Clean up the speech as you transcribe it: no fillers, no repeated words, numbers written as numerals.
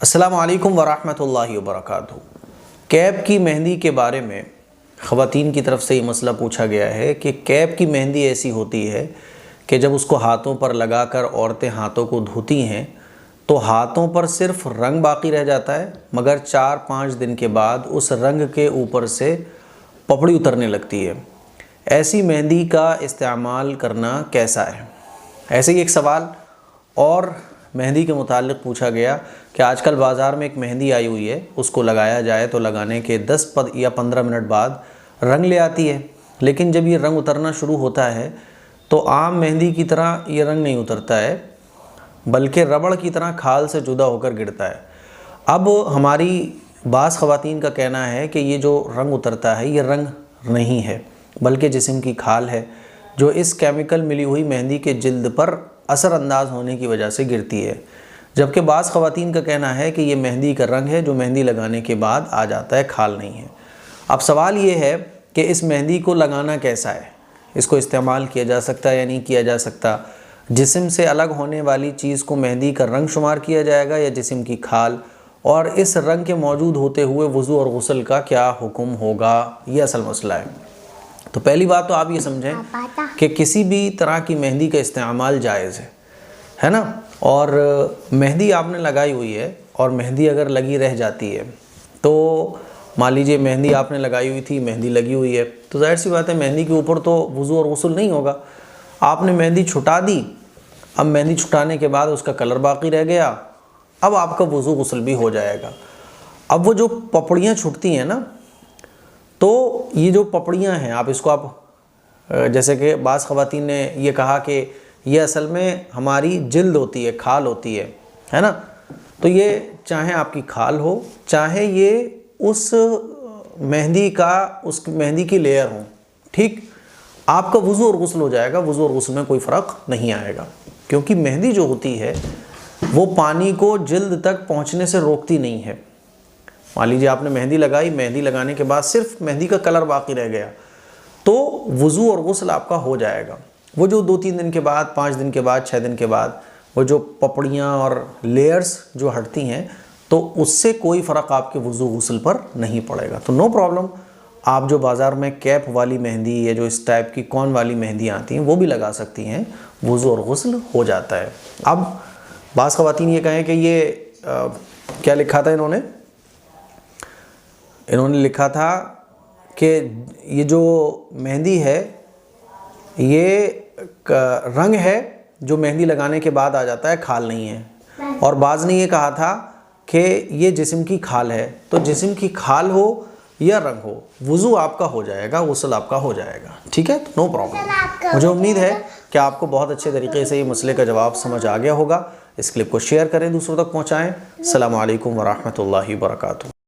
अस्सलामु अलैकुम वरहमतुल्लाहि वबरकातुहू। कैप की मेहंदी के बारे में ख़वातीन की तरफ से ये मसला पूछा गया है कि कैप की मेहंदी ऐसी होती है कि जब उसको हाथों पर लगाकर औरतें हाथों को धोती हैं तो हाथों पर सिर्फ रंग बाकी रह जाता है, मगर 4-5 दिन के बाद उस रंग के ऊपर से पपड़ी उतरने लगती है। ऐसी मेहंदी का इस्तेमाल करना कैसा है? ऐसे ही एक सवाल और मेहंदी के मुताल्लिक़ पूछा गया कि आजकल बाज़ार में एक मेहंदी आई हुई है, उसको लगाया जाए तो लगाने के 10 या 15 मिनट बाद रंग ले आती है, लेकिन जब ये रंग उतरना शुरू होता है तो आम मेहंदी की तरह ये रंग नहीं उतरता है, बल्कि रबड़ की तरह खाल से जुदा होकर गिरता है। अब हमारी बाज़ ख़वातीन का कहना है कि ये जो रंग उतरता है ये रंग नहीं है, बल्कि जिस्म की खाल है जो इस केमिकल मिली हुई मेहंदी के जिल्द पर असरअंदाज होने की वजह से गिरती है। जबकि बाज़ ख़वातीन का कहना है कि ये मेहंदी का रंग है जो मेहंदी लगाने के बाद आ जाता है, खाल नहीं है। अब सवाल ये है कि इस मेहंदी को लगाना कैसा है, इसको इस्तेमाल किया जा सकता है या नहीं किया जा सकता? जिस्म से अलग होने वाली चीज़ को मेहंदी का रंग शुमार किया जाएगा या जिस्म की खाल? और इस रंग के मौजूद होते हुए वज़ू और गुस्ल का क्या हुक्म होगा, ये असल मसला है। तो पहली बात तो आप ये समझें कि किसी भी तरह की मेहंदी का इस्तेमाल जायज़ है ना। और मेहंदी आपने लगाई हुई है और मेहंदी अगर लगी रह जाती है तो मान लीजिए मेहंदी आपने लगाई हुई थी, मेहंदी लगी हुई है, तो जाहिर सी बात है मेहंदी के ऊपर तो वज़ू और गुस्ल नहीं होगा। आपने मेहंदी छुटा दी, अब मेहंदी छुटाने के बाद उसका कलर बाकी रह गया, अब आपका वज़ू गुस्ल भी हो जाएगा। अब वो जो पपड़ियाँ छुटती हैं ना, तो ये जो पपड़ियाँ हैं आप इसको जैसे कि बाज़ ख़वातीन ने ये कहा कि ये असल में हमारी जिल्द होती है, खाल होती है ना। तो ये चाहे आपकी खाल हो, चाहे ये उस मेहंदी की लेयर हो, ठीक, आपका वज़ू और गुस्ल हो जाएगा। वज़ू और गुस्ल में कोई फ़र्क नहीं आएगा, क्योंकि मेहंदी जो होती है वो पानी को जिल्द तक पहुँचने से रोकती नहीं है। मान लीजिए आपने मेहंदी लगाई, मेहंदी लगाने के बाद सिर्फ मेहंदी का कलर बाकी रह गया, तो वज़ू और गुस्ल आपका हो जाएगा। वो जो 2-3 दिन के बाद, 5 दिन के बाद, 6 दिन के बाद वो जो पपड़ियाँ और लेयर्स जो हटती हैं, तो उससे कोई फ़र्क आपके वज़ू गुस्ल पर नहीं पड़ेगा। तो नो प्रॉब्लम, आप जो बाज़ार में कैप वाली मेहंदी या जो इस टाइप की कौन वाली मेहंदी आती हैं वो भी लगा सकती हैं, वज़ू और गुस्ल हो जाता है। अब बाज़ ख़वातीन ये कहें कि ये क्या लिखा था इन्होंने लिखा था कि ये जो मेहंदी है ये रंग है जो मेहंदी लगाने के बाद आ जाता है, खाल नहीं है। और बाज़ ने ये कहा था कि ये जिस्म की खाल है, तो जिस्म की खाल हो या रंग हो, वज़ू आपका हो जाएगा, गुस्ल आपका हो जाएगा, ठीक है। तो नो प्रॉब्लम। मुझे उम्मीद है कि आपको बहुत अच्छे तरीके से ये मसले का जवाब समझ आ गया होगा। इस क्लिप को शेयर करें, दूसरों तक पहुँचाएँ। अस्सलामु अलैकुम वरहमतुल्लाहि वबरकातुहू।